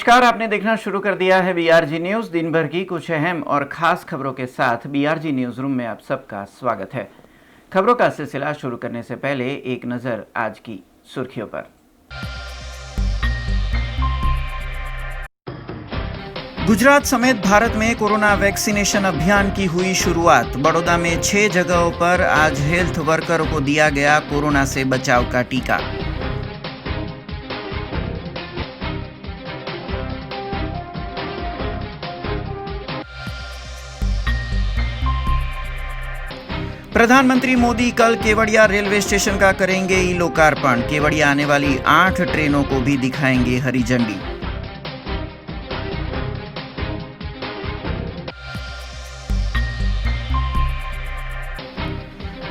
नमस्कार, आपने देखना शुरू कर दिया है बीआरजी न्यूज। दिन भर की कुछ अहम और खास खबरों के साथ बीआरजी न्यूज रूम में आप सबका स्वागत है। खबरों का सिलसिला शुरू करने से पहले एक नजर आज की सुर्खियों पर। गुजरात समेत भारत में कोरोना वैक्सीनेशन अभियान की हुई शुरुआत। बड़ौदा में 6 जगहों पर आज हेल्थ वर्करों को दिया गया कोरोना से बचाव का टीका। प्रधानमंत्री मोदी कल केवड़िया रेलवे स्टेशन का करेंगे ई लोकार्पण। केवड़िया आने वाली 8 ट्रेनों को भी दिखाएंगे हरी झंडी।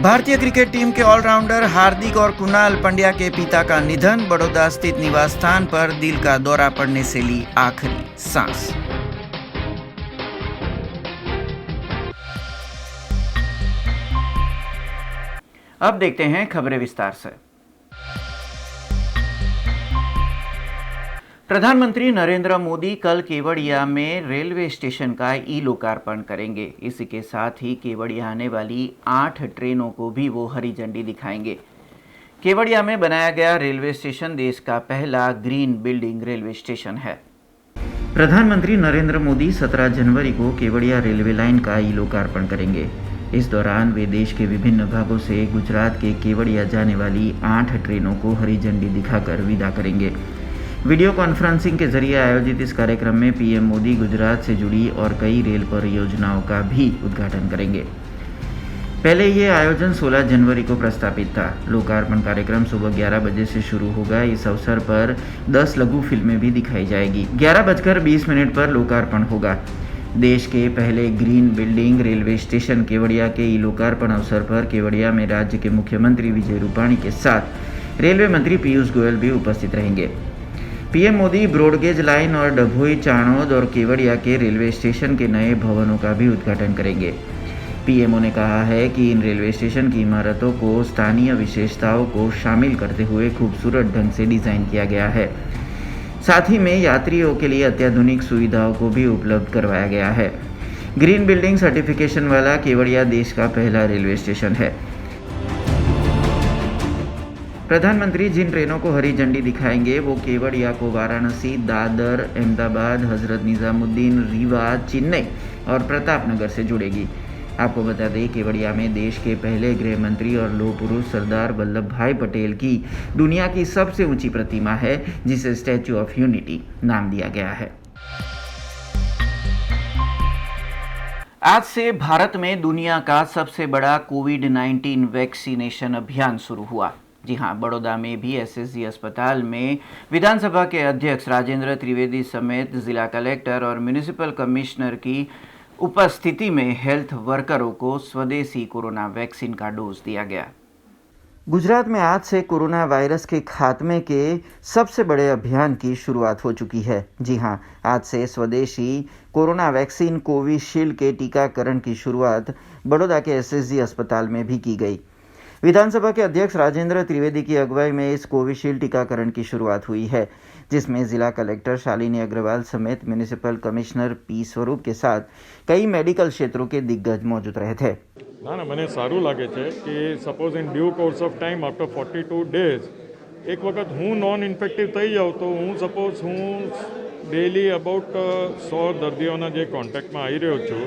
भारतीय क्रिकेट टीम के ऑलराउंडर हार्दिक और कुणाल पंड्या के पिता का निधन। बड़ौदा स्थित निवास स्थान पर दिल का दौरा पड़ने से ली आखिरी सांस। अब देखते हैं खबरें विस्तार से। प्रधानमंत्री नरेंद्र मोदी कल केवड़िया में रेलवे स्टेशन का ई लोकार्पण करेंगे। इसी के साथ ही केवड़िया आने वाली 8 ट्रेनों को भी वो हरी झंडी दिखाएंगे। केवड़िया में बनाया गया रेलवे स्टेशन देश का पहला ग्रीन बिल्डिंग रेलवे स्टेशन है। प्रधानमंत्री नरेंद्र मोदी 17 जनवरी को केवड़िया रेलवे लाइन का ई लोकार्पण करेंगे। इस दौरान वे देश के विभिन्न भागों से गुजरात के केवड़िया जाने वाली 8 ट्रेनों को हरी झंडी दिखाकर विदा करेंगे। वीडियो कॉन्फ्रेंसिंग के जरिए आयोजित इस कार्यक्रम में पीएम मोदी गुजरात से जुड़ी और कई रेल परियोजनाओं का भी उद्घाटन करेंगे। पहले ये आयोजन 16 जनवरी को प्रस्तावित था। लोकार्पण कार्यक्रम सुबह 11 बजे से शुरू होगा। इस अवसर पर 10 लघु फिल्में भी दिखाई जाएगी। 11:20 पर लोकार्पण होगा। देश के पहले green building railway station Kevadia के ई लोकार्पण अवसर पर केवड़िया में राज्य के मुख्यमंत्री विजय रूपाणी के साथ रेलवे मंत्री पीयूष गोयल भी उपस्थित रहेंगे। पीएम मोदी ब्रॉडगेज लाइन और डभोई, चाणोद और केवड़िया के रेलवे स्टेशन के नए भवनों का भी उद्घाटन करेंगे। पीएमओ ने कहा है कि इन रेलवे स्टेशन की इमारतों को स्थानीय विशेषताओं को शामिल करते हुए खूबसूरत ढंग से डिजाइन किया गया है। साथ ही में यात्रियों के लिए अत्याधुनिक सुविधाओं को भी उपलब्ध करवाया गया है। ग्रीन बिल्डिंग सर्टिफिकेशन वाला केवड़िया देश का पहला रेलवे स्टेशन है। प्रधानमंत्री जिन ट्रेनों को हरी झंडी दिखाएंगे वो केवड़िया को वाराणसी, दादर, अहमदाबाद, हजरत निजामुद्दीन, रीवा, चेन्नई और प्रतापनगर से जुड़ेगी। आपको बता दें, केवड़िया में देश के पहले गृह मंत्री और लौह पुरुष सरदार वल्लभ भाई पटेल की दुनिया की सबसे ऊंची प्रतिमा है, जिसे स्टैच्यू ऑफ यूनिटी नाम दिया गया है। आज से भारत में दुनिया का सबसे बड़ा कोविड-19 वैक्सीनेशन अभियान शुरू हुआ। जी हां, बड़ौदा में भी एसएसजी अस्पताल में विधानसभा के अध्यक्ष राजेंद्र त्रिवेदी समेत जिला कलेक्टर और म्युनिसिपल कमिश्नर की उपस्थिति में हेल्थ वर्करों को स्वदेशी कोरोना वैक्सीन का डोज दिया गया। गुजरात में आज से कोरोना वायरस के खात्मे के सबसे बड़े अभियान की शुरुआत हो चुकी है। जी हां, आज से स्वदेशी कोरोना वैक्सीन कोविशील्ड के टीकाकरण की शुरुआत बड़ौदा के एसएसजी अस्पताल में भी की गई। विधानसभा के अध्यक्ष राजेंद्र त्रिवेदी की अगुवाई में इस कोविशील्ड टीकाकरण की शुरुआत हुई है, जिसमें जिला कलेक्टर शालिनी अग्रवाल समेत म्युनिसिपल कमिश्नर पी स्वरूप के साथ कई मेडिकल क्षेत्रों के दिग्गज मौजूद रहे थे। ना મને સારું લાગે છે કે suppose in due course of time after 42 days એક વખત હું નોન ઇન્ફેક્ટિવ થઈ જાઉં તો હું ડેલી અબાઉટ 100 દર્દીઓના જે કોન્ટેક્ટમાં આવી રહ્યો છું,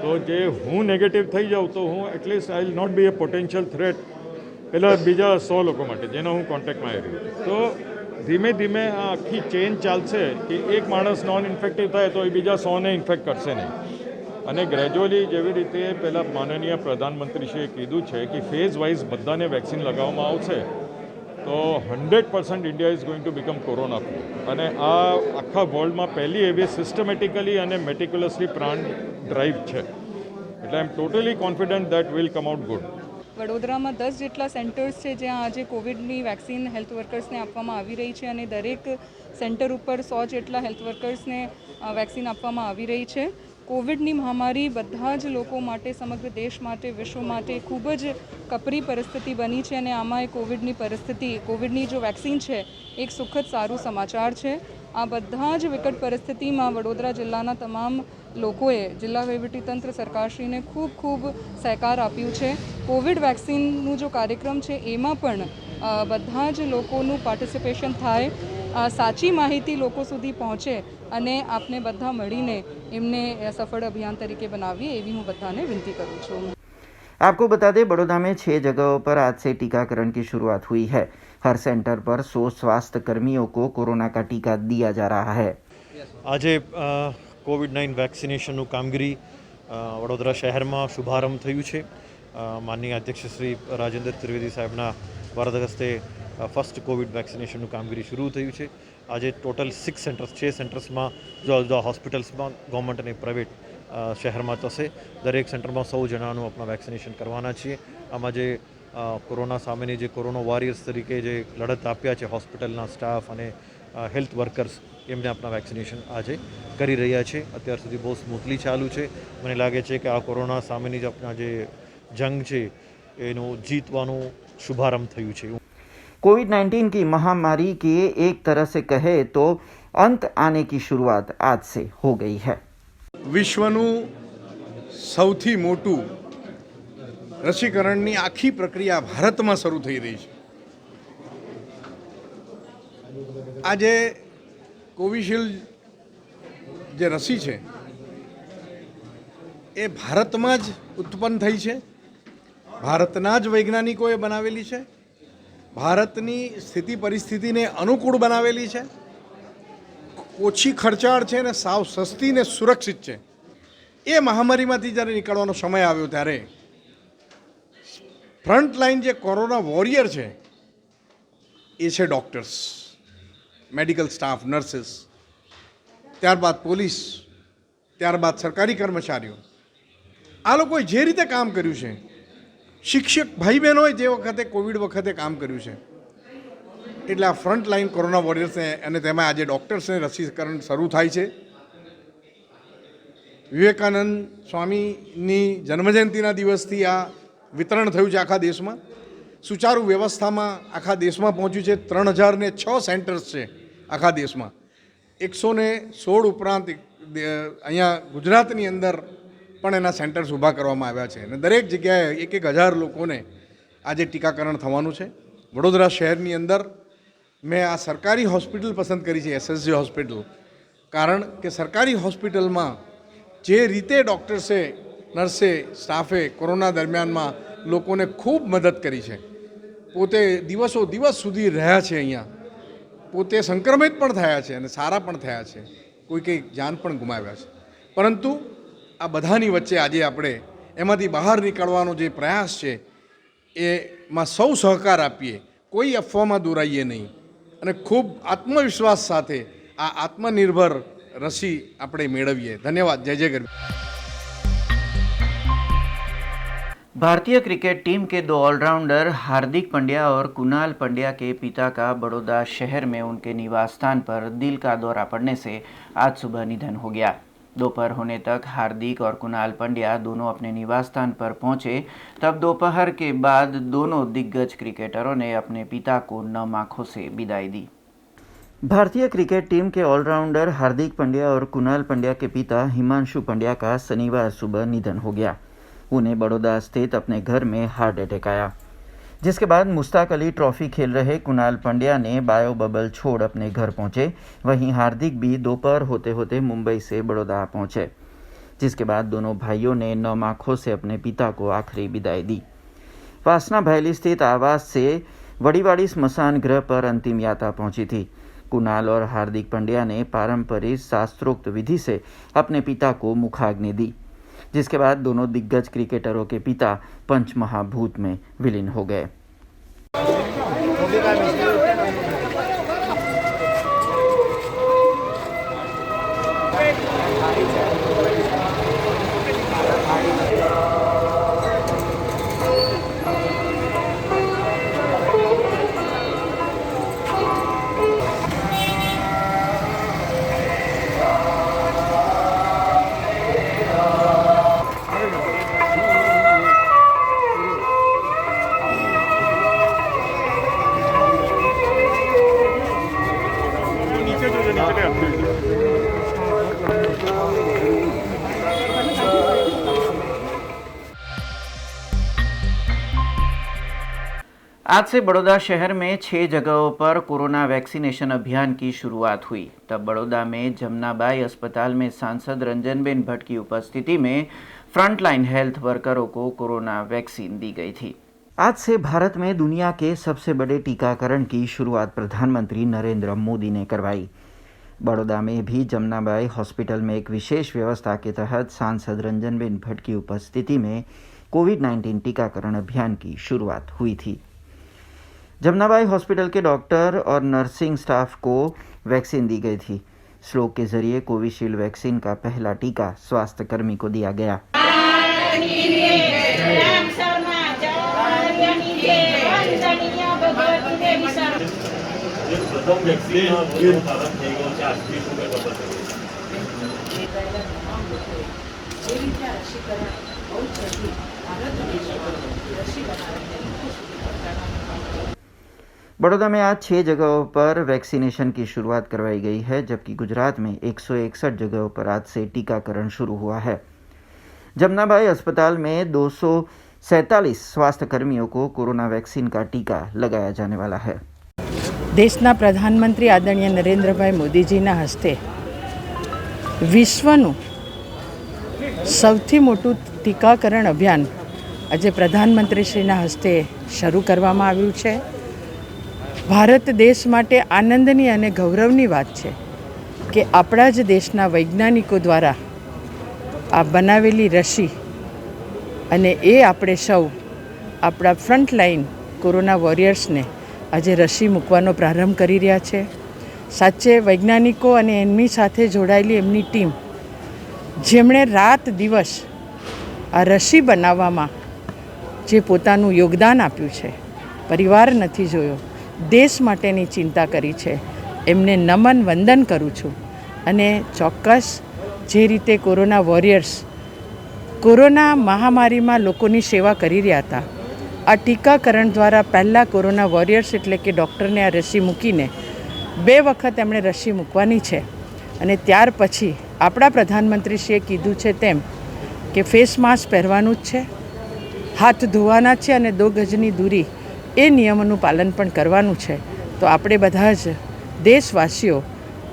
તો જે હું નેગેટિવ થઈ જાઉં તો હું at least I will not be a potential threat પેલા બીજા 100 લોકો માટે જેના હું કોન્ટેક્ટમાં આવી રહ્યો છું। તો ધીમે ધીમે આ આખી ચેન ચાલશે કે એક માણસ નોન ઇન્ફેક્ટિવ થાય તો એ બીજા 100ને ઇન્ફેક્ટ કરશે નહીં। અને ગ્રેજ્યુઅલી જેવી રીતે પહેલાં માનનીય પ્રધાનમંત્રીશ્રીએ કીધું છે કે ફેઝ વાઇઝ બધાને વેક્સિન લગાવવામાં આવશે તો 100% India is going to become corona free. અને આ આખા વર્લ્ડમાં પહેલી એવી સિસ્ટમેટિકલી અને મેટિક્યુલસલી પ્લાન ડ્રાઈવ છે, એટલે I am totally confident that will come out good. વડોદરામાં 10 જેટલા સેન્ટર્સ છે જ્યાં આજે કોવિડની વેક્સિન હેલ્થ વર્કર્સને આપવામાં આવી રહી છે અને દરેક સેન્ટર ઉપર 100 જેટલા હેલ્થ વર્કર્સને વેક્સિન આપવામાં આવી રહી છે। કોવિડની મહામારી બધા જ લોકો માટે, સમગ્ર દેશ માટે, વિશ્વ માટે ખૂબ જ કપરી પરિસ્થિતિ બની છે અને આમાં કોવિડની પરિસ્થિતિ, કોવિડની જો વેક્સિન છે એક સુખદ સારું સમાચાર છે। આ બધા જ વિકટ પરિસ્થિતિમાં વડોદરા જિલ્લાના તમામ લોકોએ જિલ્લા વહીવટીતંત્ર સરકારશ્રીને ખૂબ ખૂબ સહકાર આપ્યું છે. કોવિડ વેક્સિનનું જો કાર્યક્રમ છે એમાં પણ બધા જ લોકોનું પાર્ટિસિપેશન થાય, સાચી માહિતી લોકો સુધી પહોંચે અને આપને બધા મળીને એમને સફળ अभियान तरीके बनाविए एवी હું બધાને विनती करूँ છું. आपको बता दें, बड़ौदा में 6 जगहों पर आज से टीकाकरण की शुरुआत हुई है. हर सेंटर पर 100 स्वास्थ्य कर्मियों को कोरोना का टीका दिया जा रहा है. આજે કોવિડ-19 વેક્સિનેશનનું કામગીરી વડોદરા શહેરમાં શુભારંભ થયું છે. માનનીય અધ્યક્ષ શ્રી રાજેન્દ્ર ત્રિવેદી સાહેબના વરદ હસ્તે ફર્સ્ટ કોવિડ વેક્સિનેશનનું કામગીરી શરૂ થયું છે. આજે ટોટલ 6 સેન્ટર્સમાં જુદા જુદા હોસ્પિટલ્સમાં ગવર્મેન્ટ અને પ્રાઇવેટ શહેરમાં થશે. દરેક સેન્ટરમાં 100 જણાનું આપણા વેક્સિનેશન કરવાના છીએ. આમાં જે કોરોના સામેની જે કોરોના વોરિયર્સ તરીકે જે લડત આપ્યા છે હોસ્પિટલના સ્ટાફ અને હેલ્થ વર્કર્સ, એમને આપણા વેક્સિનેશન આજે કરી રહ્યા છે. અત્યાર સુધી બહુ સ્મૂથલી ચાલુ છે. મને લાગે છે કે આ કોરોના સામેની જે આપણા જે જંગ છે એનું જીતવાનું શુભારંભ થયું છે. कोविड-19 की महामारी के एक तरह से कहे तो अंत आने की शुरुआत आज से हो गई है. વિશ્વનું સૌથી મોટું રસીકરણની આખી પ્રક્રિયા ભારતમાં શરૂ થઈ રહી છે. આજે કોવિશિલ્ડ જે રસી છે એ ભારતમાં જ ઉત્પન્ન થઈ છે, ભારતના જ વૈજ્ઞાનિકોએ બનાવેલી છે, ભારતની સ્થિતિ પરિસ્થિતિને અનુકૂળ બનાવેલી છે, ઓછી ખર્ચાળ છે ને સાવ સસ્તી ને સુરક્ષિત છે. એ મહામારીમાંથી જ્યારે નીકળવાનો સમય આવ્યો ત્યારે ફ્રન્ટલાઇન જે કોરોના વોરિયર છે એ છે ડૉક્ટર્સ, મેડિકલ સ્ટાફ, નર્સિસ, ત્યારબાદ પોલીસ, ત્યારબાદ સરકારી કર્મચારીઓ. આ લોકોએ જે રીતે કામ કર્યું છે, શિક્ષક ભાઈ બહેનોએ જે વખતે કોવિડ વખતે કામ કર્યું છે, એટલે આ ફ્રન્ટ લાઇન કોરોના વોરિયર્સને અને તેમાં આજે ડૉક્ટર્સને રસીકરણ શરૂ થાય છે. વિવેકાનંદ સ્વામીની જન્મજયંતિના દિવસથી આ વિતરણ થયું છે આખા દેશમાં. સુચારુ વ્યવસ્થામાં આખા દેશમાં પહોંચ્યું છે. 3006 સેન્ટર્સ છે આખા દેશમાં. 116 ઉપરાંત અહીંયા ગુજરાતની અંદર પણ એના સેન્ટર્સ ઊભા કરવામાં આવ્યા છે અને દરેક જગ્યાએ 1,000 લોકોને આજે ટીકાકરણ થવાનું છે. વડોદરા શહેરની અંદર મેં આ સરકારી હોસ્પિટલ પસંદ કરી છે, SSG હોસ્પિટલ, કારણ કે સરકારી હોસ્પિટલમાં જે રીતે ડૉક્ટર્સે, નર્સે, સ્ટાફે કોરોના દરમિયાનમાં લોકોને ખૂબ મદદ કરી છે, પોતે દિવસો દિવસ સુધી રહ્યા છે અહીંયા, પોતે સંક્રમિત પણ થયા છે અને સારા પણ થયા છે, કોઈ કંઈ જાન પણ ગુમાવ્યા છે. પરંતુ આ બધાની વચ્ચે આજે આપણે એમાંથી બહાર નીકળવાનો જે પ્રયાસ છે એમાં સૌ સહકાર આપીએ, કોઈ અફવામાં દોરાઈએ નહીં અને ખૂબ આત્મવિશ્વાસ સાથે આ આત્મનિર્ભર રસી આપણે મેળવીએ. ધન્યવાદ. જય જય ગરવી. भारतीय क्रिकेट टीम के 2 ऑलराउंडर हार्दिक पांड्या और कुणाल पांड्या के पिता का बड़ौदा शहर में उनके निवास स्थान पर दिल का दौरा पड़ने से आज सुबह निधन हो गया. दोपहर होने तक हार्दिक और कुणाल पांड्या दोनों अपने निवास स्थान पर पहुंचे. तब दोपहर के बाद दोनों दिग्गज क्रिकेटरों ने अपने पिता को नम आंखों से विदाई दी. भारतीय क्रिकेट टीम के ऑलराउंडर हार्दिक पांड्या और कुणाल पांड्या के पिता हिमांशु पांड्या का शनिवार सुबह निधन हो गया. उन्हें बड़ौदा स्थित अपने घर में हार्ट अटैक आया, जिसके बाद मुश्ताक अली ट्रॉफी खेल रहे कुणाल पांड्या ने बायो बबल छोड़ अपने घर पहुंचे. वहीं हार्दिक भी दोपहर होते होते मुंबई से बड़ौदा पहुंचे, जिसके बाद दोनों भाइयों ने नम आंखों से अपने पिता को आखिरी विदाई दी. वासना भैली स्थित आवास से वड़ीवाड़ी स्मशान गृह पर अंतिम यात्रा पहुंची थी. कुणाल और हार्दिक पांड्या ने पारंपरिक शास्त्रोक्त विधि से अपने पिता को मुखाग्नि दी, जिसके बाद दोनों दिग्गज क्रिकेटरों के पिता पंचमहाभूत में विलीन हो गए. નીચે आज से बड़ौदा शहर में 6 जगहों पर कोरोना वैक्सीनेशन अभियान की शुरुआत हुई। तब बड़ौदा में जमनाबाई अस्पताल में सांसद रंजनबेन भट्ट की उपस्थिति में फ्रंटलाइन हेल्थ वर्करों को कोरोना वैक्सीन दी गई थी। आज से भारत में दुनिया के सबसे बड़े टीकाकरण की शुरुआत प्रधानमंत्री नरेंद्र मोदी ने करवाई। बड़ौदा में भी जमनाबाई हॉस्पिटल में एक विशेष व्यवस्था के तहत सांसद रंजनबेन भट्ट की उपस्थिति में कोविड-19 टीकाकरण अभियान की शुरुआत हुई थी। जमनाबाई हॉस्पिटल के डॉक्टर और नर्सिंग स्टाफ को वैक्सीन दी गई थी। श्लोक के जरिए कोविशील्ड वैक्सीन का पहला टीका स्वास्थ्य कर्मी को दिया गया। बड़ौदा में आज 6 जगहों पर वैक्सीनेशन की शुरुआत करवाई गई है, जबकि गुजरात में 161 जगहों पर आज से टीकाकरण शुरू हुआ है। जमनाबाई अस्पताल में 247 स्वास्थ्य कर्मियों को कोरोना वैक्सीन का टीका लगाया जाने वाला है। देशना प्रधानमंत्री आदरणीय नरेंद्रभाई मोदीजीना हस्ते विश्वનું સૌથી મોટું ટીકાકરણ અભિયાન આજે પ્રધાનમંત્રીશ્રીના હસ્તે શરૂ કરવામાં આવ્યું છે। ભારત દેશ માટે આનંદની અને ગૌરવની વાત છે કે આપણા જ દેશના વૈજ્ઞાનિકો દ્વારા આ બનાવેલી રસી અને એ આપણે સૌ આપણા ફ્રન્ટલાઇન કોરોના વોરિયર્સને આજે રસી મૂકવાનો પ્રારંભ કરી રહ્યા છે। સાચે વૈજ્ઞાનિકો અને એમની સાથે જોડાયેલી એમની ટીમ જેમણે રાત દિવસ આ રસી બનાવવામાં જે પોતાનું યોગદાન આપ્યું છે, પરિવાર નથી જોયો, દેશ માટેની ચિંતા કરી છે, એમને નમન વંદન કરું છું। અને ચોક્કસ જે રીતે કોરોના વોરિયર્સ કોરોના મહામારીમાં લોકોની સેવા કરી રહ્યા હતા, આ ટીકાકરણ દ્વારા પહેલાં કોરોના વોરિયર્સ એટલે કે ડૉક્ટરને આ રસી મૂકીને 2 વખત એમણે રસી મૂકવાની છે અને ત્યાર પછી આપણા પ્રધાનમંત્રીશ્રીએ કીધું છે તેમ કે ફેસ માસ્ક પહેરવાનું જ છે, હાથ ધોવાના છે અને 2 ગજની દૂરી એ નિયમોનું પાલન પણ કરવાનું છે। તો આપણે બધા જ દેશવાસીઓ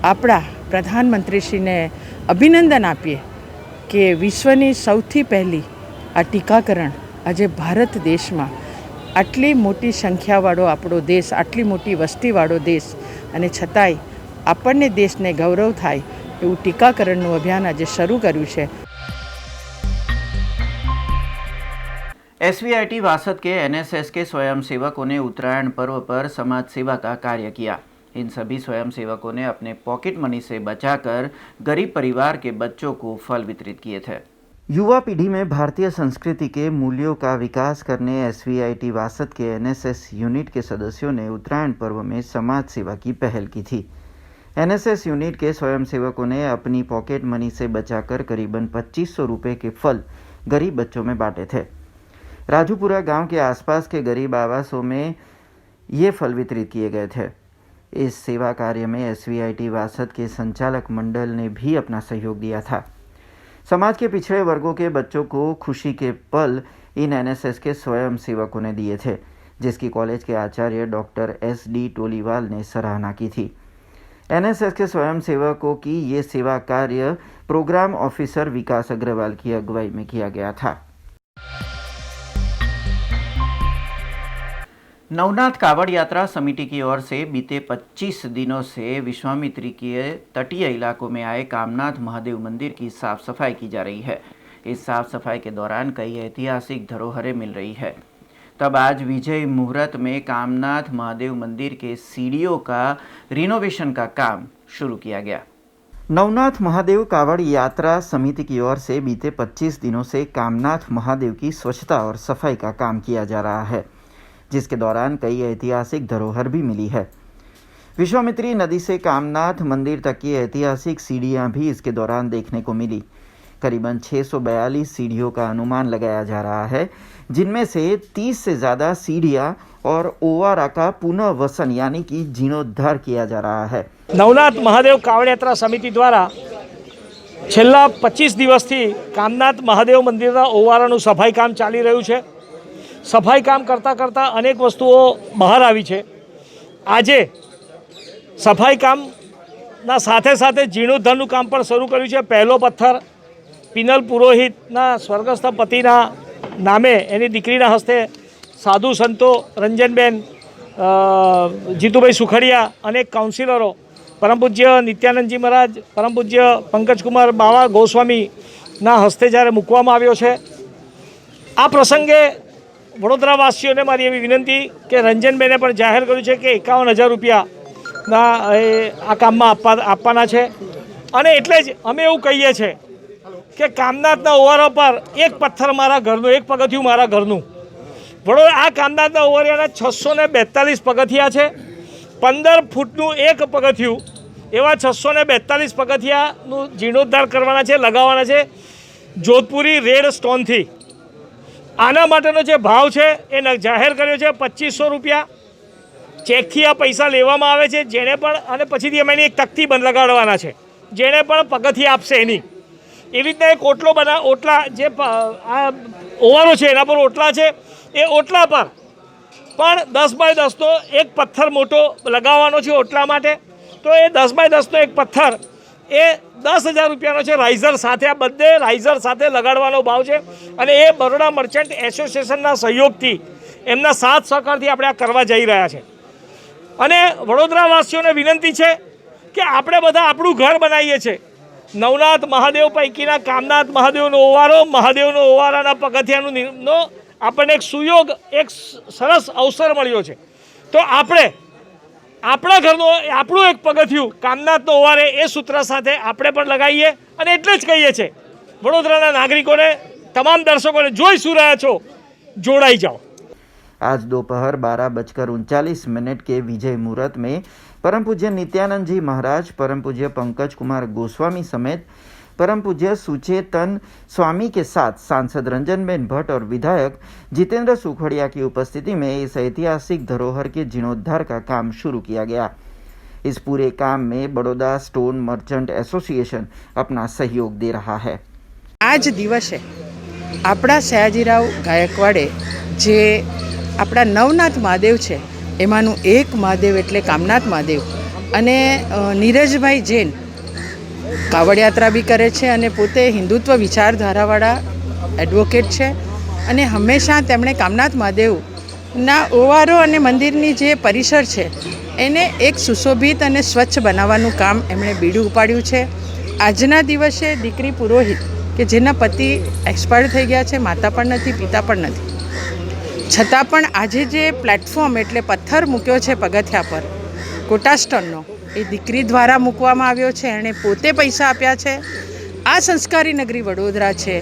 આપણા પ્રધાનમંત્રીશ્રીને અભિનંદન આપીએ કે વિશ્વની સૌથી પહેલી આ ટીકાકરણ આજે ભારત દેશમાં આટલી મોટી સંખ્યાવાળો આપણો દેશ, આટલી મોટી વસ્તીવાળો દેશ અને છતાંય આપણને દેશને ગૌરવ થાય એવું ટીકાકરણનું અભિયાન આજે શરૂ કર્યું છે। एसवीआईटी वासद के एनएसएस के स्वयंसेवकों ने उत्तरायण पर्व पर समाज सेवा का कार्य किया। इन सभी स्वयंसेवकों ने अपने पॉकेट मनी से बचाकर गरीब परिवार के बच्चों को फल वितरित किए थे। युवा पीढ़ी में भारतीय संस्कृति के मूल्यों का विकास करने एसवीआईटी वासद के एनएसएस यूनिट के सदस्यों ने उत्तरायण पर्व में समाज सेवा की पहल की थी। एनएसएस यूनिट के स्वयंसेवकों ने अपनी पॉकेट मनी से बचाकर करीबन 2500 रुपये के फल गरीब बच्चों में बांटे थे। राजूपुरा गांव के आसपास के गरीब आवासों में ये फल वितरित किए गए थे। इस सेवा कार्य में एसवीआईटी वासद के संचालक मंडल ने भी अपना सहयोग दिया था। समाज के पिछड़े वर्गों के बच्चों को खुशी के पल इन एनएसएस के स्वयं सेवकों ने दिए थे, जिसकी कॉलेज के आचार्य डॉक्टर SD टोलीवाल ने सराहना की थी। एनएसएस के स्वयं सेवकों की ये सेवा कार्य प्रोग्राम ऑफिसर विकास अग्रवाल की अगुवाई में किया गया था। नवनाथ कावड़ यात्रा समिति की ओर से बीते 25 दिनों से विश्वामित्री के तटीय इलाकों में आए कामनाथ महादेव मंदिर की साफ सफाई की जा रही है। इस साफ सफाई के दौरान कई ऐतिहासिक धरोहरें मिल रही है। तब आज विजय मुहूर्त में कामनाथ महादेव मंदिर के सीढ़ियों का रिनोवेशन का काम शुरू किया गया। नवनाथ महादेव कावड़ यात्रा समिति की ओर से बीते 25 दिनों से कामनाथ महादेव की स्वच्छता और सफाई का काम किया जा रहा है, जिसके दौरान कई ऐतिहासिक धरोहर भी मिली है। विश्वामित्री नदी से कामनाथ मंदिर तक की ऐतिहासिक सीढ़ियां भी इसके दौरान देखने को मिली। करीबन 642 सीढ़ियों का अनुमान लगाया जा रहा है, जिनमें से 30 से ज़्यादा सीढ़ियां और ओवारा का पुनर्वसन यानी कि जीर्णोद्धार किया जा रहा है। नवनाथ महादेव कावड़ यात्रा समिति द्वारा છેલ્લા 25 દિવસથી કામનાથ મહાદેવ મંદિરના ઓવારાનું સફાઈ કામ ચાલી રહ્યું છે. સફાઈ કામ કરતાં કરતાં અનેક વસ્તુઓ બહાર આવી છે. આજે સફાઈ કામના સાથે સાથે જીર્ણોદ્ધારનું કામ પણ શરૂ કર્યું છે. પહેલો પથ્થર પિનલ પુરોહિતના સ્વર્ગસ્થ પતિના નામે એની દીકરીના હસ્તે સાધુ સંતો રંજનબેન, જીતુભાઈ સુખડિયા, અનેક કાઉન્સિલરો, પરમ પૂજ્ય નિત્યાનંદજી મહારાજ, પરમ પૂજ્ય પંકજકુમાર બાવા ગોસ્વામીના હસ્તે જ્યારે મૂકવામાં આવ્યો છે. આ પ્રસંગે વડોદરાવાસીઓને મારી એવી વિનંતી કે રંજનબેને પણ જાહેર કર્યું છે કે 51,000 રૂપિયાના આ કામમાં આપવાના છે. અને એટલે જ અમે એવું કહીએ છીએ કે કામનાથના ઓવારા પર એક પથ્થર મારા ઘરનું, એક પગથિયું મારા ઘરનું. આ કામનાથના ઓવારિયાના 642 પગથિયા છે. 15 ફૂટનું એક પગથિયું, એવા 642 પગથિયાનું જીર્ણોદ્ધાર કરવાના છે, લગાવવાના છે જોધપુરી રેડ સ્ટોનથી. આના માટેનો જે ભાવ છે એ જાહેર કર્યો છે 2500 રૂપિયા. ચેકથી આ પૈસા લેવામાં આવે છે. જેણે પણ, અને પછીથી અમે એની એક તકતી બંધ લગાડવાના છે, જેણે પણ પગથિયા આપશે એની. એવી રીતના એક ઓટલા જે આ ઓવારો છે એના પર ઓટલા છે, એ ઓટલા પર પણ 10 બાય 10નો એક પથ્થર મોટો લગાવવાનો છે ઓટલા માટે. તો એ 10 બાય 10નો એક પથ્થર એ 10,000 રૂપિયાનો છે રાઇઝર સાથે. આ બધે રાઇઝર સાથે લગાડવાનો ભાવ છે. અને એ બરોડા મર્ચન્ટ એસોસિએશનના સહયોગથી, એમના સાથ સહકારથી આપણે આ કરવા જઈ રહ્યા છે. અને વડોદરાવાસીઓને વિનંતી છે કે આપણે બધા આપણું ઘર બનાવીએ છીએ. નવનાથ મહાદેવ પૈકીના કામનાથ મહાદેવનો ઓવારો, મહાદેવનો ઓવારાના પગથિયાનો આપણને એક સુયોગ, એક સરસ અવસર મળ્યો છે. તો આપણે આપણા ઘરનું આપણું એક પગથિયું કામનાથનો ઓવારે એ સૂત્ર સાથે આપણે પણ લગાવીએ. અને એટલે જ કહીએ છીએ વડોદરાના નાગરિકોને, તમામ દર્શકોને, જોઈ શું રહ્યા છો, જોડાઈ जाओ। आज दोपहर 12:39 के विजय मुहूर्त में परम पूज्य नित्यानंद जी महाराज, परम पूज्य पंकज कुमार गोस्वामी समेत परम पूज्य सुचेतन स्वामी के साथ सांसद रंजनबेन भट्ट और विधायक जितेंद्र सुखड़िया की उपस्थिति में इस ऐतिहासिक धरोहर के जीर्णोद्धार का काम शुरू किया गया। इस पूरे काम में बड़ौदा स्टोन मर्चेंट एसोसिएशन अपना सहयोग दे रहा है। आज दिवसे આપણા સયાજીરાવ ગાયકવાડે જે આપણા નવનાથ મહાદેવ છે એમાંનું એક મહાદેવ એટલે કામનાથ મહાદેવ, અને નીરજભાઈ જૈન કાવડ યાત્રા બી કરે છે અને પોતે હિન્દુત્વ વિચારધારાવાળા એડવોકેટ છે. અને હંમેશા તેમણે કામનાથ મહાદેવના ઓવારો અને મંદિરની જે પરિસર છે એને એક સુશોભિત અને સ્વચ્છ બનાવવાનું કામ એમણે બીડું ઉપાડ્યું છે. આજના દિવસે દીકરી પુરોહિત કે જેના પતિ એક્સપાયર થઈ ગયા છે, માતા પણ નથી, પિતા પણ નથી, છતાં પણ આજે જે પ્લેટફોર્મ એટલે પથ્થર મૂક્યો છે પગથિયા પર કોટાસ્ટનનો, એ દીકરી દ્વારા મૂકવામાં આવ્યો છે. એણે પોતે પૈસા આપ્યા છે. આ સંસ્કારી નગરી વડોદરા છે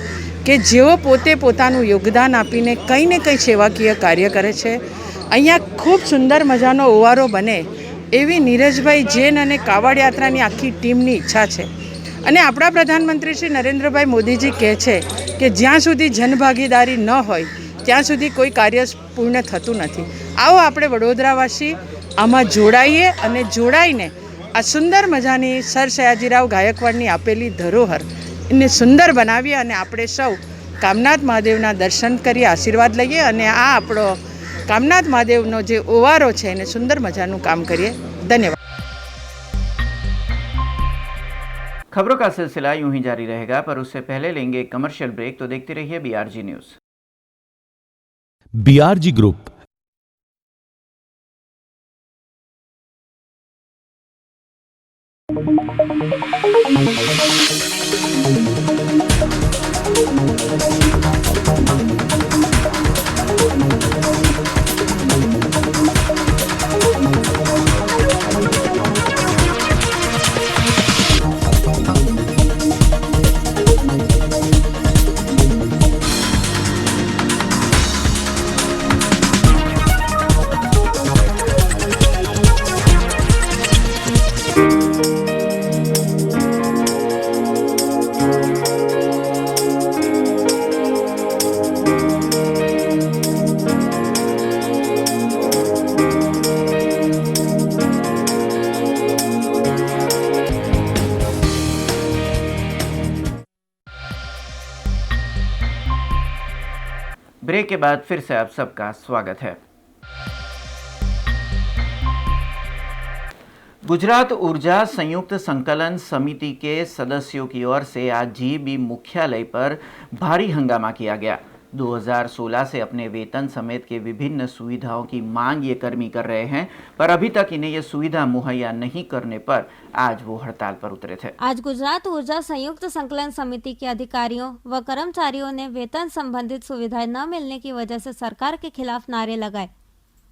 કે જેઓ પોતે પોતાનું યોગદાન આપીને કંઈ ને કંઈ સેવાકીય કાર્ય કરે છે. અહીંયા ખૂબ સુંદર મજાનો ઓવારો બને એવી નીરજભાઈ જૈન અને કાવડ યાત્રાની આખી ટીમની ઈચ્છા છે. અને આપણા પ્રધાનમંત્રી શ્રી નરેન્દ્રભાઈ મોદીજી કહે છે કે જ્યાં સુધી જનભાગીદારી ન હોય ત્યાં સુધી કોઈ કાર્ય પૂર્ણ થતું નથી. આવો આપણે વડોદરાવાસી આમાં જોડાઈએ અને જોડાઈને આ સુંદર મજાની સર સયાજીરાવ ગાયકવાડની આપેલી ધરોહર એને સુંદર બનાવીએ અને આપણે સૌ કામનાથ મહાદેવના દર્શન કરી આશીર્વાદ લઈએ અને આ આપણો કામનાથ મહાદેવનો જે ઓવારો છે એને સુંદર મજાનું કામ કરીએ. ધન્યવાદ। खबरों का सिलसिला यूं ही जारी रहेगा, पर उससे पहले लेंगे एक कमर्शियल ब्रेक। तो देखते रहिए BRG news. BRG group break के बाद फिर से आप सबका स्वागत है। गुजरात ऊर्जा संयुक्त संकलन समिति के सदस्यों की ओर से आज जीबी मुख्यालय पर भारी हंगामा किया गया। 2016 से अपने वेतन समेत के विभिन्न सुविधाओं की मांग ये कर्मी कर रहे हैं, पर अभी तक इन्हें ये सुविधा मुहैया नहीं करने पर आज वो हड़ताल पर उतरे थे। आज गुजरात ऊर्जा संयुक्त संकलन समिति के अधिकारियों व कर्मचारियों ने वेतन संबंधित सुविधाएं न मिलने की वजह से सरकार के खिलाफ नारे लगाए।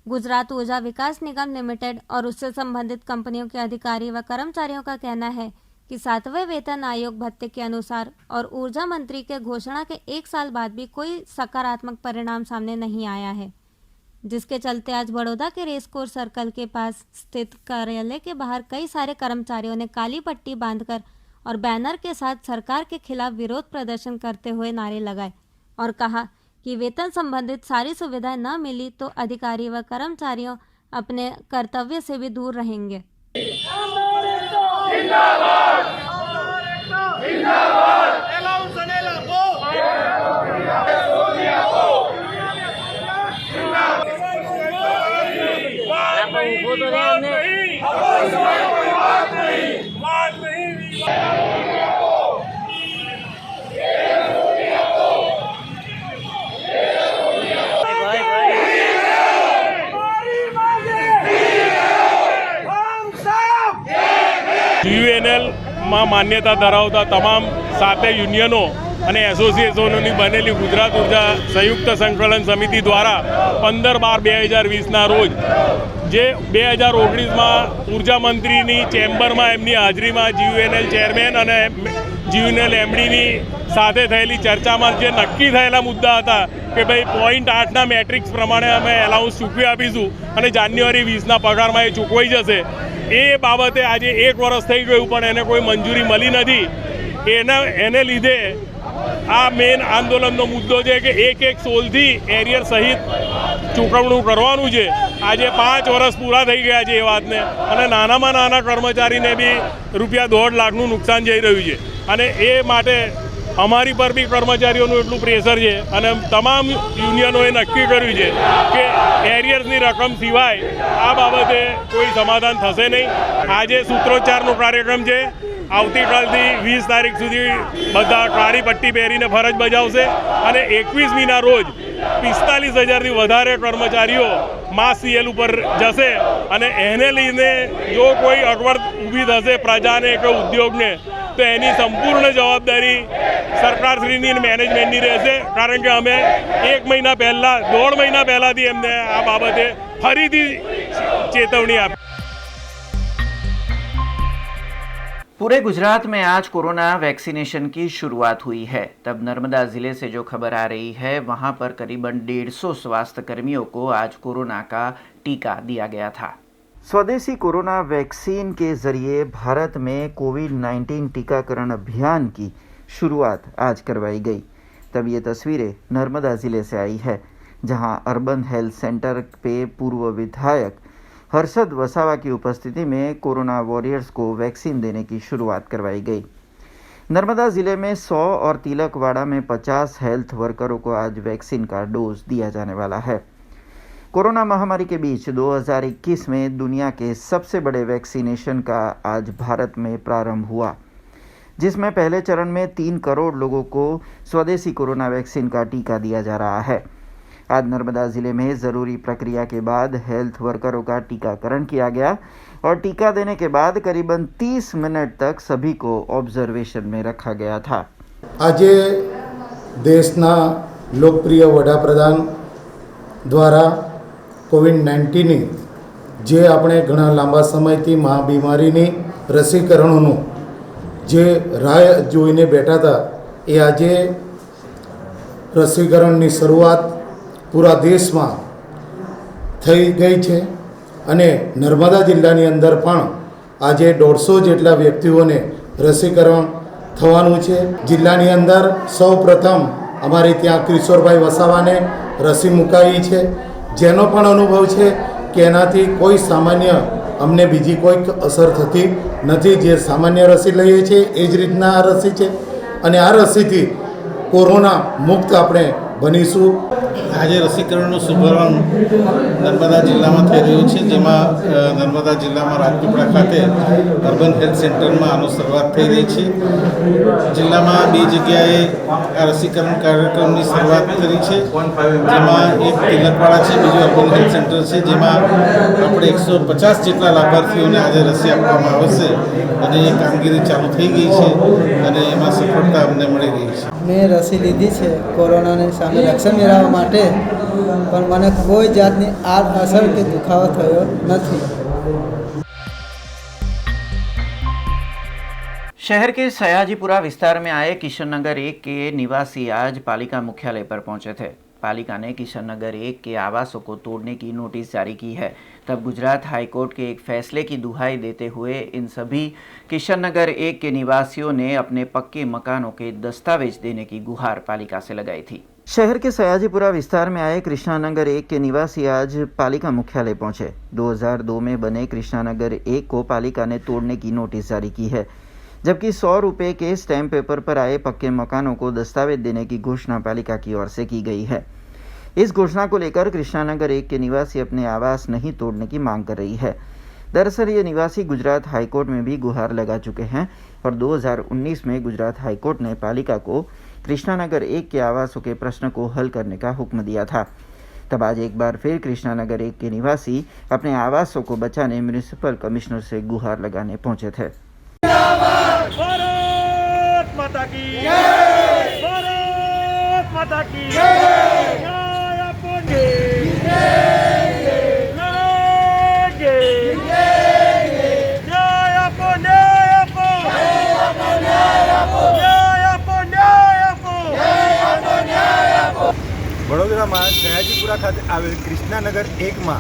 गुजरात ऊर्जा विकास निगम लिमिटेड और उससे संबंधित कंपनियों के अधिकारी व कर्मचारियों का कहना है कि 7वें वेतन आयोग भत्ते के अनुसार और ऊर्जा मंत्री के घोषणा के 1 साल बाद भी कोई सकारात्मक परिणाम सामने नहीं आया है, जिसके चलते आज बड़ौदा के रेसकोर्स सर्कल के पास स्थित कार्यालय के बाहर कई सारे कर्मचारियों ने काली पट्टी बांधकर और बैनर के साथ सरकार के खिलाफ विरोध प्रदर्शन करते हुए नारे लगाए और कहा कि वेतन संबंधित सारी सुविधाएं न मिली तो अधिकारी व कर्मचारियों अपने कर्तव्य से भी दूर रहेंगे। જીયુએનએલમાં માન્યતા ધરાવતા તમામ 7 યુનિયનો અને એસોસિએશનોની બનેલી ગુજરાત ઉર્જા સંયુક્ત સંકલન સમિતિ દ્વારા 15/12/2020ના રોજ જે 2019માં ઉર્જા મંત્રીની ચેમ્બરમાં એમની હાજરીમાં જીયુએનએલ ચેરમેન અને જીયુએનએલ એમડીની સાથે થયેલી ચર્ચામાં જે નક્કી થયેલા મુદ્દા હતા કે ભાઈ 0.8ના મેટ્રિક્સ પ્રમાણે અમે એલાઉન્સ ચૂકવી આપીશું અને જાન્યુઆરી 20ના પગારમાં એ ચૂકવાઈ જશે। એ બાબતે આજે 1 વર્ષ થઈ ગયું પણ એને કોઈ મંજૂરી મળી નથી। એને લીધે આ મેન આંદોલનનો મુદ્દો છે કે 1/16થી એરિયર સહિત ચૂકવણું કરવાનું છે। આજે 5 વર્ષ પૂરા થઈ ગયા છે એ વાતને અને નાનામાં નાના કર્મચારીને બી ₹1.5 લાખનું નુકસાન જઈ રહ્યું છે અને એ માટે અમારી પર બી કર્મચારીઓનું એટલું પ્રેશર છે અને તમામ યુનિયનોએ નક્કી કર્યું છે કે એરિયર્સની રકમ સિવાય આ બાબતે કોઈ સમાધાન થશે નહીં। આજે સૂત્રોચ્ચારનો કાર્યક્રમ છે। આવતીકાલથી 20 તારીખ સુધી બધા કાળી પટ્ટી પહેરીને ફરજ બજાવશે અને 21મીના રોજ 45,000થી વધારે કર્મચારીઓ માસ સીએલ ઉપર જશે અને એને લઈને જો કોઈ અગવડ ઊભી થશે પ્રજાને કે ઉદ્યોગને તો એની સંપૂર્ણ જવાબદારી સરકારશ્રીની મેનેજમેન્ટની રહેશે। કારણ કે અમે 1 મહિના પહેલાં 1.5 મહિના પહેલાંથી એમને આ બાબતે ફરીથી ચેતવણી આપી। पूरे गुजरात में आज कोरोना वैक्सीनेशन की शुरुआत हुई है। तब नर्मदा जिले से जो खबर आ रही है, वहां पर करीबन 150 स्वास्थ्य कर्मियों को आज कोरोना का टीका दिया गया था। स्वदेशी कोरोना वैक्सीन के जरिए भारत में कोविड-19 टीकाकरण अभियान की शुरुआत आज करवाई गई। तब ये तस्वीरें नर्मदा जिले से आई है, जहां अर्बन हेल्थ सेंटर पे पूर्व विधायक हर्षद वसावा की उपस्थिति में कोरोना वॉरियर्स को वैक्सीन देने की शुरुआत करवाई गई। नर्मदा जिले में 100 और तिलकवाड़ा में 50 हेल्थ वर्करों को आज वैक्सीन का डोज दिया जाने वाला है। कोरोना महामारी के बीच 2021 में दुनिया के सबसे बड़े वैक्सीनेशन का आज भारत में प्रारंभ हुआ, जिसमें पहले चरण में 3 करोड़ लोगों को स्वदेशी कोरोना वैक्सीन का टीका दिया जा रहा है। आज नर्मदा जिले में ज़रूरी प्रक्रिया के बाद हेल्थ वर्करों का टीकाकरण किया गया और टीका देने के बाद करीबन 30 मिनट तक सभी को ऑब्जर्वेशन में रखा गया था। आज देशना लोकप्रिय वडाप्रधान द्वारा कोविड-19 जे આપણે ઘણા લાંબા સમયથી મહાબીમારીની રસીકરણોનું જે રાહ જોઈને બેઠા હતા એ આજે રસીકરણની શરૂઆત પૂરા દેશમાં થઈ ગઈ છે અને નર્મદા જિલ્લાની અંદર પણ આજે 150 જેટલા વ્યક્તિઓને રસીકરણ થવાનું છે। જિલ્લાની અંદર સૌ પ્રથમ અમારે ત્યાં કિશોરભાઈ વસાવાને રસી મુકાઈ છે, જેનો પણ અનુભવ છે કે એનાથી કોઈ સામાન્ય અમને બીજી કોઈ અસર થતી નથી। જે સામાન્ય રસી લઈએ છીએ એ જ રીતના આ રસી છે અને આ રસીથી કોરોના મુક્ત આપણે બનીશું। આજે રસીકરણનો શુભારંભ નર્મદા જિલ્લામાં થઈ રહ્યો છે, જેમાં નર્મદા જિલ્લામાં રાજપીપળા ખાતે અર્બન હેલ્થ સેન્ટરમાં આનો શરૂઆત થઈ રહી છે. જિલ્લામાં 2 જગ્યાએ આ રસીકરણ કાર્યક્રમની શરૂઆત કરી છે, જેમાં એક તિલકવાડા છે, બીજું અર્બન હેલ્થ સેન્ટર છે, જેમાં આપણે 150 જેટલા લાભાર્થીઓને આજે રસી આપવામાં આવશે અને એ કામગીરી ચાલુ થઈ ગઈ છે અને એમાં સફળતા અમને મળી રહી છે. મેં રસી લીધી છે કોરોનાની સામે રક્ષણ મેળવવા માટે, પણ મને કોઈ જાતની આડઅસર કે દુખાવો થયો નથી. शहर के सयाजीपुरा विस्तार में आए किशन नगर 1 के निवासी आज पालिका मुख्यालय पर पहुंचे थे. पालिका ने किशन नगर 1 के आवासों को तोड़ने की नोटिस जारी की है. तब गुजरात हाईकोर्ट के एक फैसले की दुहाई देते हुए इन सभी किशन नगर 1 के निवासियों ने अपने पक्के मकानों के दस्तावेज देने की गुहार पालिका से लगाई थी. शहर के सयाजीपुरा विस्तार में आए कृष्णानगर 1 के निवासी आज पालिका मुख्यालय पहुंचे. 2002 में बने कृष्णानगर 1 को पालिका ने तोड़ने की नोटिस जारी की है, जबकि 100 रुपये के स्टैम्प पेपर पर आए पक्के मकानों को दस्तावेज देने की घोषणा पालिका की ओर से की गई है. इस घोषणा को लेकर कृष्णानगर 1 के निवासी अपने आवास नहीं तोड़ने की मांग कर रही है. दरअसल ये निवासी गुजरात हाईकोर्ट में भी गुहार लगा चुके हैं और 2019 में गुजरात हाईकोर्ट ने पालिका को कृष्णानगर 1 के आवासों के प्रश्न को हल करने का हुक्म दिया था. तब आज एक बार फिर कृष्णानगर 1 के निवासी अपने आवासों को बचाने म्यूनिसिपल कमिश्नर से गुहार लगाने पहुंचे थे. भारत माता की जय, भारत माता की जय. न्याय आपने लड़ेंगे, न्याय आपो, न्याय आपो, न्याय आपो. વડોદરામાં સયાજીપુરા ખાતે આવેલ કૃષ્ણાનગર 1માં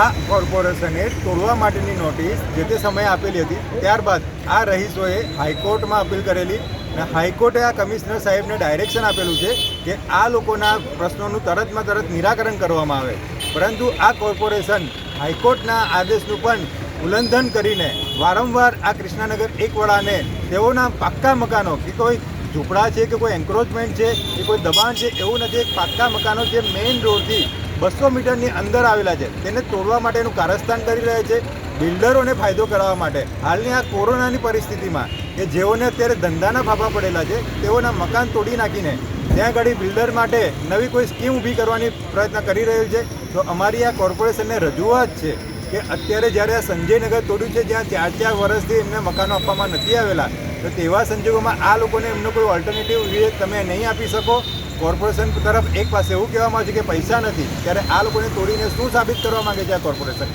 આ કોર્પોરેશને તોડવા માટેની નોટિસ જે તે સમયે આપેલી હતી. ત્યારબાદ આ રહીશોએ હાઈકોર્ટમાં અપીલ કરેલી અને હાઈકોર્ટે આ કમિશનર સાહેબને ડાયરેક્શન આપેલું છે કે આ લોકોના પ્રશ્નોનું તરતમાં તરત નિરાકરણ કરવામાં આવે. પરંતુ આ કોર્પોરેશન હાઈકોર્ટના આદેશનું પણ ઉલ્લંઘન કરીને વારંવાર આ કૃષ્ણાનગર 1 વાળાને તેઓના પાક્કા મકાનો કે કોઈ ઝૂંપડા છે કે કોઈ એન્ક્રોચમેન્ટ છે કે કોઈ દબાણ છે એવું નથી, એક પાક્કા મકાનો જે મેઇન રોડથી 200 મીટરની અંદર આવેલા છે તેને તોડવા માટેનું કારસ્તાન કરી રહ્યા છે, બિલ્ડરોને ફાયદો કરાવવા માટે. હાલની આ કોરોનાની પરિસ્થિતિમાં કે જેઓને અત્યારે ધંધાના ફાફા પડેલા છે તેઓના મકાન તોડી નાખીને ત્યાં આગળ બિલ્ડર માટે નવી કોઈ સ્કીમ ઊભી કરવાની પ્રયત્ન કરી રહ્યું છે. તો અમારી આ કોર્પોરેશનને રજૂઆત છે કે અત્યારે જ્યારે આ સંજયનગર તોડ્યું છે જ્યાં 4 વર્ષથી એમને મકાનો આપવામાં નથી આવેલા, તો તેવા સંજોગોમાં આ લોકોને એમનો કોઈ ઓલ્ટરનેટિવ તમે નહીં આપી શકો. કોર્પોરેશન તરફ એક પાસે એવું કહેવામાં આવે છે કે પૈસા નથી, ત્યારે આ લોકોને તોડીને શું સાબિત કરવા માગે છે આ કોર્પોરેશન?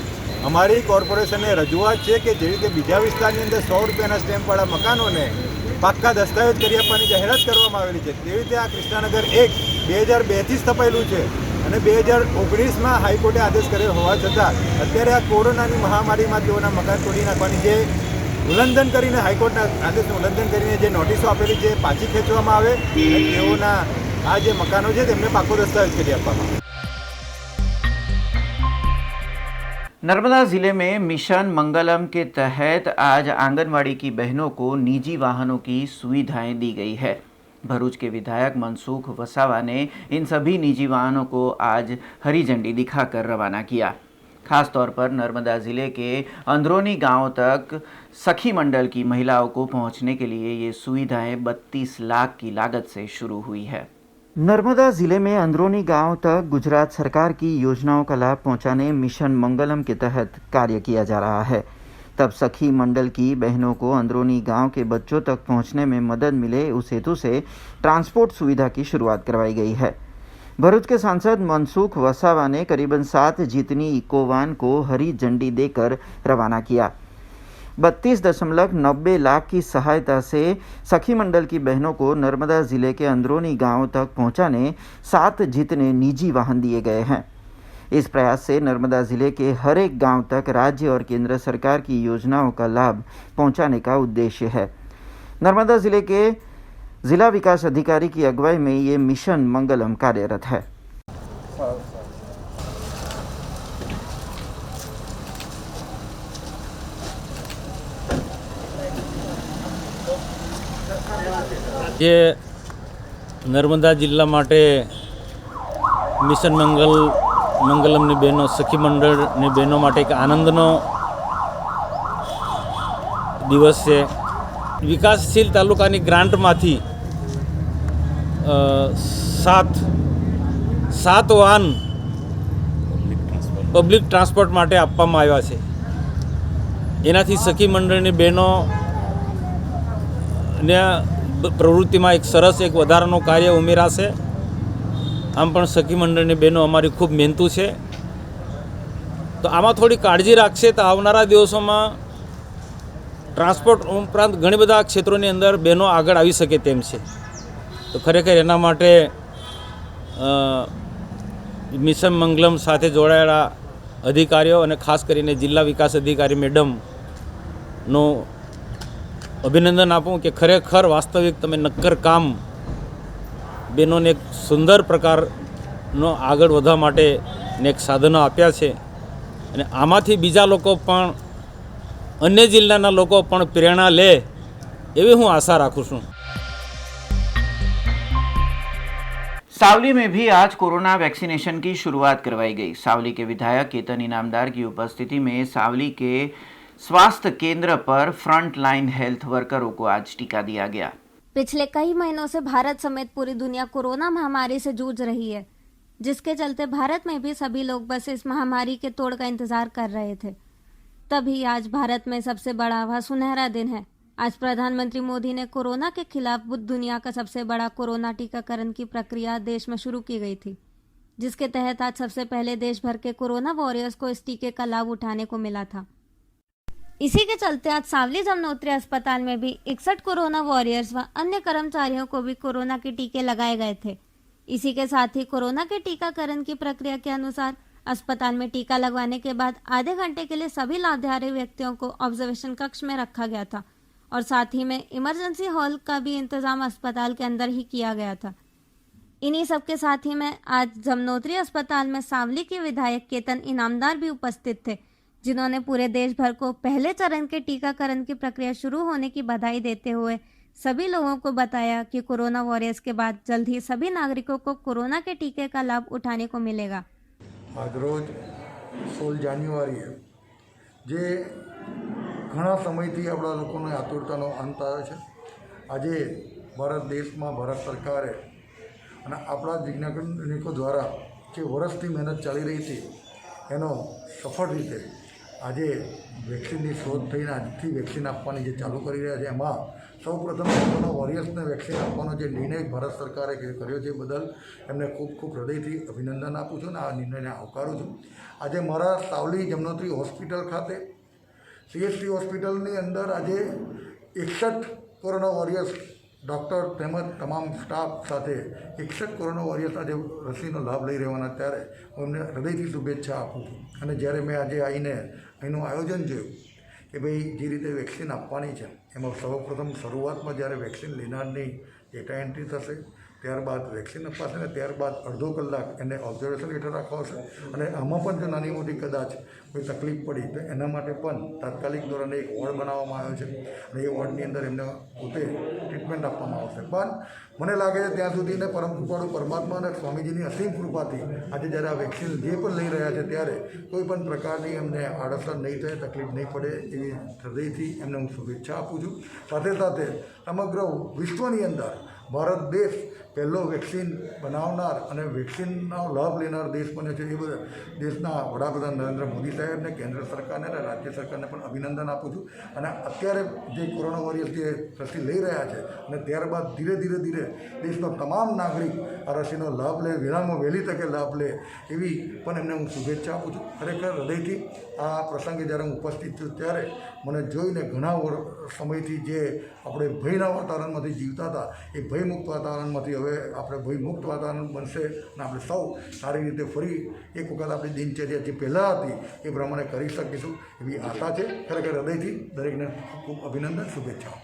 અમારી કોર્પોરેશનને રજૂઆત છે કે જે રીતે બીજા વિસ્તારની અંદર 100 રૂપિયાના સ્ટેમ્પવાળા મકાનોને પાક્કા દસ્તાવેજ કરી આપવાની જાહેરાત કરવામાં આવેલી છે, તેવી રીતે આ કૃષ્ણાનગર 1 2002થી સ્થપાયેલું છે અને 2019માં હાઈકોર્ટે આદેશ કર્યો હોવા છતાં અત્યારે આ કોરોનાની મહામારીમાં તેઓના મકાન તોડી નાખવાની જે ઉલ્લંઘન કરીને હાઈકોર્ટના આદેશનું ઉલ્લંઘન કરીને જે નોટિસો આપેલી છે પાછી ખેંચવામાં આવે અને તેઓના આ જે મકાનો છે તેમને પાકો दस्तावेज કરી આપવામાં આવે. नर्मदा जिले में मिशन मंगलम के तहत आज आंगनवाड़ी की बहनों को निजी वाहनों की सुविधाएं दी गई है. भरूच के विधायक मनसुख वसावा ने इन सभी निजी वाहनों को आज हरी झंडी दिखाकर रवाना किया. खास तौर पर नर्मदा ज़िले के अंदरूनी गांवों तक सखी मंडल की महिलाओं को पहुंचने के लिए ये सुविधाएं 32 लाख की लागत से शुरू हुई है. नर्मदा ज़िले में अंदरूनी गांव तक गुजरात सरकार की योजनाओं का लाभ पहुंचाने मिशन मंगलम के तहत कार्य किया जा रहा है. तब सखी मंडल की बहनों को अंदरूनी गांव के बच्चों तक पहुंचने में मदद मिले उस हेतु से ट्रांसपोर्ट सुविधा की शुरुआत करवाई गई है. भरूच के सांसद मनसुख वसावा ने करीबन 7 जितनी इकोवान को हरी झंडी देकर रवाना किया. 32.90 लाख की सहायता से सखी मंडल की बहनों को नर्मदा जिले के अंदरूनी गांवों तक पहुंचाने 7 जितने निजी वाहन दिए गए हैं. इस प्रयास से नर्मदा जिले के हर एक गांव तक राज्य और केंद्र सरकार की योजनाओं का लाभ पहुंचाने का उद्देश्य है. नर्मदा जिले के जिला विकास अधिकारी की अगुवाई में ये मिशन मंगलम कार्यरत है. જે નર્મદા જિલ્લા માટે મિશન મંગલમની બહેનો, સખી મંડળની બહેનો માટે એક આનંદનો દિવસ છે. વિકાસશીલ તાલુકાની ગ્રાન્ટમાંથી 7 વાહન પબ્લિક ટ્રાન્સપોર્ટ માટે આપવામાં આવ્યા છે. એનાથી સખી મંડળની બહેનોને પ્રવૃત્તિમાં એક સરસ એક વધારાનું કાર્ય ઉમેરાશે. આમ પણ સખી મંડળની બહેનો અમારી ખૂબ મહેનતુ છે. તો આમાં થોડી કાળજી રાખશે તો આવનારા દિવસોમાં ટ્રાન્સપોર્ટ ઉપરાંત ઘણી બધા ક્ષેત્રોની અંદર બહેનો આગળ આવી શકે તેમ છે. તો ખરેખર એના માટે મિશન મંગલમ સાથે જોડાયેલા અધિકારીઓ અને ખાસ કરીને જિલ્લા વિકાસ અધિકારી મેડમનો અભિનંદન આપું કે ખરેખર વાસ્તવિક તમે નક્કર કામ બહેનોને એક સુંદર પ્રકારનો આગળ વધવા માટે એક સાધનો આપ્યા છે. અને આમાંથી બીજા લોકો પણ, અન્ય જિલ્લાના લોકો પણ પ્રેરણા લે એવી હું આશા રાખું છું. सावली में भी आज कोरोना वैक्सीनेशन की शुरुआत करवाई गई. सावली के विधायक केतन इनामदार की उपस्थिति में सावली के स्वास्थ्य केंद्र पर फ्रंट लाइन हेल्थ वर्करों को आज टीका दिया गया. पिछले कई महीनों से भारत समेत पूरी दुनिया कोरोना महामारी से जूझ रही है, जिसके चलते भारत में भी सभी लोग बस इस महामारी के तोड़ का इंतजार कर रहे थे. तभी आज भारत में सबसे बड़ा व सुनहरा दिन है. आज प्रधानमंत्री मोदी ने कोरोना के खिलाफ दुनिया का सबसे बड़ा कोरोना टीकाकरण की प्रक्रिया देश में शुरू की गई थी, जिसके तहत आज सबसे पहले देश भर के कोरोना वॉरियर्स को इस टीके का लाभ उठाने को मिला था. इसी के चलते आज सावली जमनोत्री अस्पताल में भी 61 कोरोना वॉरियर्स व अन्य कर्मचारियों को भी कोरोना के टीके लगाए गए थे. इसी के साथ ही कोरोना के टीकाकरण की प्रक्रिया के अनुसार अस्पताल में टीका लगवाने के बाद आधे घंटे के लिए सभी लाभार्थी व्यक्तियों को ऑब्जर्वेशन कक्ष में रखा गया था और साथ ही में इमरजेंसी हॉल का भी इंतजाम अस्पताल के अंदर ही किया गया था. इन्हीं सब के साथ ही में आज जमनोत्री अस्पताल में सावली के विधायक केतन इनामदार भी उपस्थित थे, जिन्होंने पूरे देश भर को पहले चरण के टीकाकरण की प्रक्रिया शुरू होने की बधाई देते हुए सभी लोगों को बताया कि कोरोना वॉरियर्स के बाद जल्द ही सभी नागरिकों को कोरोना के टीके का लाभ उठाने को मिलेगा. आज रोज 16 જાન્યુઆરીએ જે ઘણા સમયથી આપણા લોકોને આતુરતાનો અંત આવે છે, આજે ભારત દેશમાં ભારત સરકારે અને આપણા વૈજ્ઞાનિકો દ્વારા જે વર્ષથી મહેનત ચાલી રહી હતી એનો સફળ રીતે આજે વેક્સિનની શોધ થઈને આજથી વેક્સિન આપવાની જે ચાલુ કરી રહ્યા છે, એમાં સૌપ્રથમ કોરોના વોરિયર્સને વેક્સિન આપવાનો જે નિર્ણય ભારત સરકારે કર્યો છે બદલ એમને ખૂબ ખૂબ હૃદયથી અભિનંદન આપું છું અને આ નિર્ણયને આવકારું છું. આજે મારા સાવલી જમનોત્રી હોસ્પિટલ ખાતે CHC હોસ્પિટલની અંદર આજે 61 કોરોના વોરિયર્સ ડૉક્ટર તેમજ તમામ સ્ટાફ સાથે 61 કોરોના વોરિયર્સ આજે રસીનો લાભ લઈ રહેવાના, ત્યારે હું એમને હૃદયથી શુભેચ્છા આપું છું. અને જ્યારે મેં આજે આવીને અહીંનું આયોજન જોયું કે ભાઈ જે રીતે વેક્સિન આપવાની છે એમાં સૌપ્રથમ શરૂઆતમાં જ્યારે વેક્સિન લેનારની ડેટા એન્ટ્રી થશે, ત્યારબાદ વેક્સિન અપાશે અને ત્યારબાદ અડધો કલાક એને ઓબ્ઝર્વેશન હેઠળ રાખવાશે. અને આમાં પણ જો નાની મોટી કદાચ કોઈ તકલીફ પડી તો એના માટે પણ તાત્કાલિક ધોરણે એક વોર્ડ બનાવવામાં આવ્યો છે અને એ વોર્ડની અંદર એમને પોતે ટ્રીટમેન્ટ આપવામાં આવશે. પણ મને લાગે છે ત્યાં સુધીને પરમ કૃપાળુ પરમાત્મા અને સ્વામીજીની અસીમ કૃપાથી આજે જ્યારે આ વેક્સિન જે પણ લઈ રહ્યા છે ત્યારે કોઈ પણ પ્રકારની એમને આડઅસર નહીં થાય, તકલીફ નહીં પડે એવી હૃદયથી એમને હું શુભેચ્છા આપું છું. સાથે સાથે સમગ્ર વિશ્વની અંદર ભારત દેશ પહેલો વેક્સિન બનાવનાર અને વેક્સિનનો લાભ લેનાર દેશ બન્યો છે. એ બધા દેશના વડાપ્રધાન નરેન્દ્ર મોદી સાહેબને, કેન્દ્ર સરકારને અને રાજ્ય સરકારને પણ અભિનંદન આપું છું. અને અત્યારે જે કોરોના વોરિયર્સ જે રસી લઈ રહ્યા છે અને ત્યારબાદ ધીરે ધીરે દેશનો તમામ નાગરિક આ રસીનો લાભ લે, વિરામમાં વહેલી તકે લાભ લે એવી પણ એમને હું શુભેચ્છા આપું છું. ખરેખર હૃદયથી આ પ્રસંગે જ્યારે હું ઉપસ્થિત છું ત્યારે મને જોઈને ઘણા સમયથી જે આપણે ભયના વાતાવરણમાંથી જીવતા હતા એ ભયમુક્ત વાતાવરણમાંથી હવે આપણે ભયમુક્ત વાતાવરણ બનશે અને આપણે સૌ સારી રીતે ફરી એક વખત આપણી દિનચર્યા જે પહેલાં હતી એ પ્રમાણે કરી શકીશું એવી આશા છે. ખરેખર હૃદયથી દરેકને ખૂબ ખૂબ અભિનંદન, શુભેચ્છાઓ.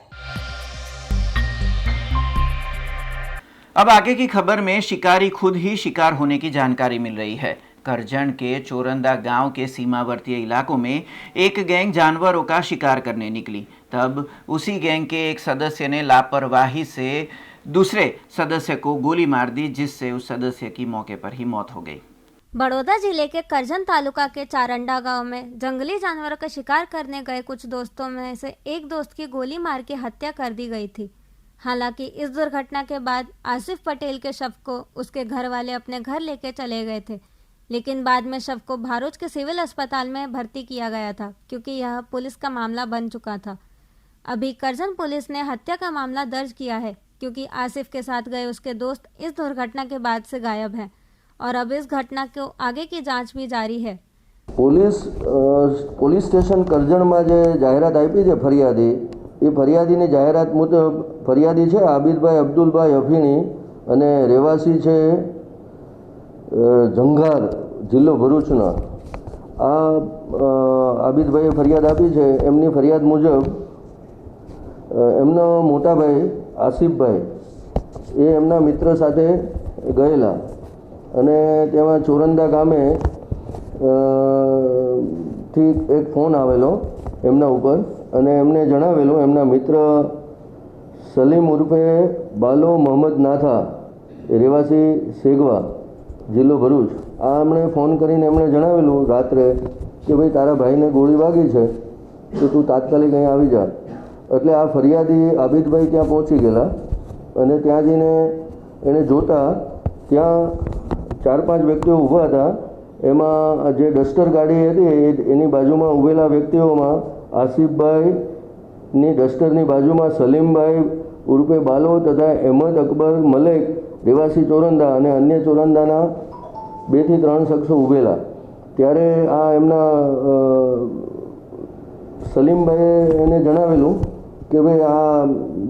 अब आगे की खबर में शिकारी खुद ही शिकार होने की जानकारी मिल रही है. करजन के चोरंदा गांव के सीमावर्ती इलाकों में एक गैंग जानवरों का शिकार करने निकली. तब उसी गैंग के एक सदस्य ने लापरवाही से दूसरे सदस्य को गोली मार दी, जिससे उस सदस्य की मौके पर ही मौत हो गई। बड़ौदा जिले के करजन तालुका के चारंडा गांव में जंगली जानवरों का शिकार करने गए कुछ दोस्तों में से एक दोस्त की गोली मार के हत्या कर दी गई थी। हालांकि इस दुर्घटना के बाद आसिफ पटेल के शव को उसके घर वाले अपने घर लेके चले गए थे, लेकिन बाद में शव को भारूच के सिविल अस्पताल में भर्ती किया गया था, क्योंकि यह पुलिस का मामला बन चुका था। अभी करजन पुलिस ने हत्या का मामला दर्ज किया है, क्योंकि आसिफ के साथ गए उसके दोस्त इस दुर्घटना के बाद से गायब हैं और अब इस घटना को आगे की जांच भी जारी है। પોલીસ સ્ટેશન કરજણમાં જે જાહેરાત આપી છે ફરિયાદી, એ ફરિયાદીની જાહેરાત મુજબ ફરિયાદી છે આબિદભાઈ અબ્દુલભાઈ અફીણી અને રહેવાસી છે જંઘાર, જિલ્લો ભરૂચના। આ આબિદભાઈએ ફરિયાદ આપી છે, એમની ફરિયાદ મુજબ એમનો મોટા ભાઈ આસિફભાઈ એ એમના મિત્ર સાથે ગયેલા અને તેમાં ચોરંદા ગામે થી એક ફોન આવેલો એમના ઉપર અને એમને જણાવેલું એમના મિત્ર સલીમ ઉર્ફે બાલો મોહમ્મદ નાથા, રહેવાસી સેગવા, જિલ્લો ભરૂચ, આ એમણે ફોન કરીને એમણે જણાવેલું રાત્રે કે ભાઈ તારા ભાઈને ગોળી વાગી છે તો તું તાત્કાલિક અહીં આવી જા। એટલે આ ફરિયાદી આબિદભાઈ ત્યાં પહોંચી ગયેલા અને ત્યાં જઈને એણે જોતા ત્યાં 4-5 વ્યક્તિઓ ઊભા હતા। એમાં જે ડસ્ટર ગાડી હતી એની બાજુમાં ઊભેલા વ્યક્તિઓમાં આસિફભાઈની ડસ્ટરની બાજુમાં સલીમભાઈ ઉર્ફે બાલો તથા અહેમદ અકબર મલેક, રહેવાસી ચોરંદા અને અન્ય ચોરંદાના 2 થી 3 શખ્સો ઊભેલા। ત્યારે આ એમના સલીમભાઈએ એને જણાવેલું કે ભાઈ આ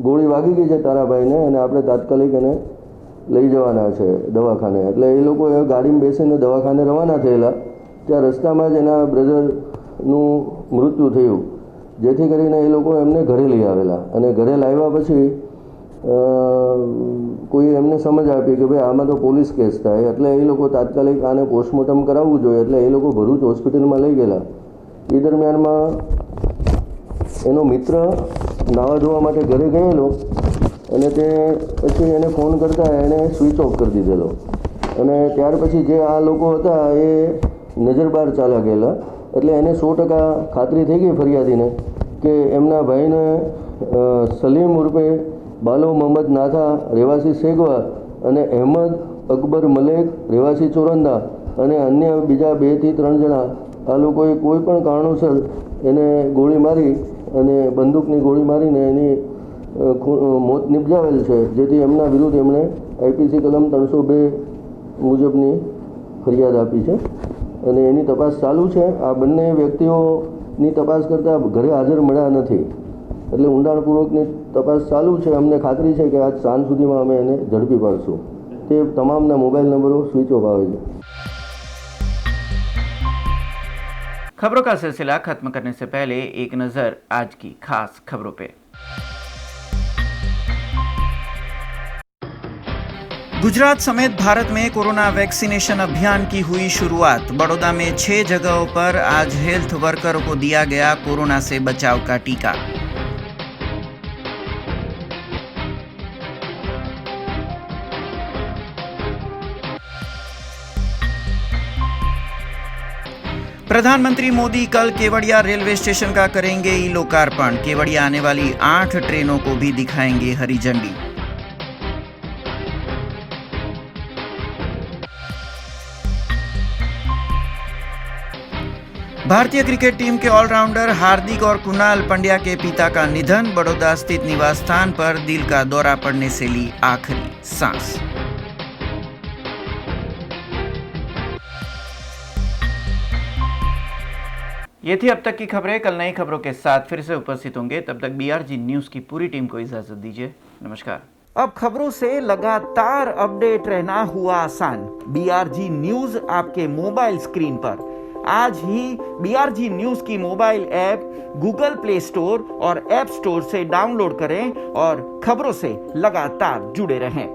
ગોળી વાગી ગઈ છે તારા ભાઈને અને આપણે તાત્કાલિક એને લઈ જવાના છે દવાખાને। એટલે એ લોકો એ ગાડીમાં બેસીને દવાખાને રવાના થયેલા। ત્યાં રસ્તામાં જ એના બ્રધરનું મૃત્યુ થયું, જેથી કરીને એ લોકો એમને ઘરે લઈ આવેલા અને ઘરે લાવ્યા પછી કોઈ એમને સમજ આપી કે ભાઈ આમાં તો પોલીસ કેસ થાય, એટલે એ લોકો તાત્કાલિક આને પોસ્ટમોર્ટમ કરાવવું જોઈએ, એટલે એ લોકો ભરૂચ હોસ્પિટલમાં લઈ ગયેલા। એ દરમિયાનમાં એનો મિત્ર નાવા ધોવા માટે ઘરે ગયેલો અને તે પછી એને ફોન કરતાં એણે સ્વિચ ઓફ કરી દીધેલો અને ત્યાર પછી જે આ લોકો હતા એ નજરબાર ચાલ્યા ગયેલા। એટલે એને 100% ખાતરી થઈ ગઈ ફરિયાદીને કે એમના ભાઈને સલીમ ઉર્ફે બાલો મોહમ્મદ નાથા, રહેવાસી સેગવા અને અહેમદ અકબર મલેક, રહેવાસી ચોરંદા અને અન્ય બીજા 2 થી 3 જણા આ લોકોએ કોઈ પણ કારણોસર એને ગોળી મારી અને બંદૂકની गोળી મારીને એની મોત નિપજાવેલ છે, જેથી એમના વિરુદ્ધ એમણે આઈપીસી કલમ 302 મુજબની ફરિયાદ આપી છે અને એની તપાસ ચાલુ છે। આ બંને વ્યક્તિઓની તપાસ કરતાં ઘરે હાજર મળ્યા નથી, એટલે ઊંડાણપૂર્વકની તપાસ ચાલુ છે। અમને ખાતરી છે કે આજ સાંજ સુધીમાં અમે એને ઝડપી પાડશું। તે તમામના મોબાઈલ નંબરો સ્વિચ ઓફ આવે છે। खबरों का सिलसिला खत्म करने से पहले एक नजर आज की खास खबरों पे। गुजरात समेत भारत में कोरोना वैक्सीनेशन अभियान की हुई शुरुआत। बड़ौदा में 6 जगहों पर आज हेल्थ वर्करों को दिया गया कोरोना से बचाव का टीका। प्रधानमंत्री मोदी कल केवड़िया रेलवे स्टेशन का करेंगे ई लोकार्पण। केवड़िया आने वाली 8 ट्रेनों को भी दिखाएंगे हरी झंडी। भारतीय क्रिकेट टीम के ऑलराउंडर हार्दिक और कुणाल पंड्या के पिता का निधन। बड़ौदा स्थित निवास स्थान पर दिल का दौरा पड़ने से ली आखिरी सांस। ये थी अब तक की खबरें। कल नई खबरों के साथ फिर से उपस्थित होंगे। तब तक BRG न्यूज की पूरी टीम को इजाजत दीजिए। नमस्कार। अब खबरों से लगातार अपडेट रहना हुआ आसान। BRG न्यूज आपके मोबाइल स्क्रीन पर। आज ही BRG न्यूज की mobile app Google play store और ऐप स्टोर से डाउनलोड करें और खबरों से लगातार जुड़े रहें।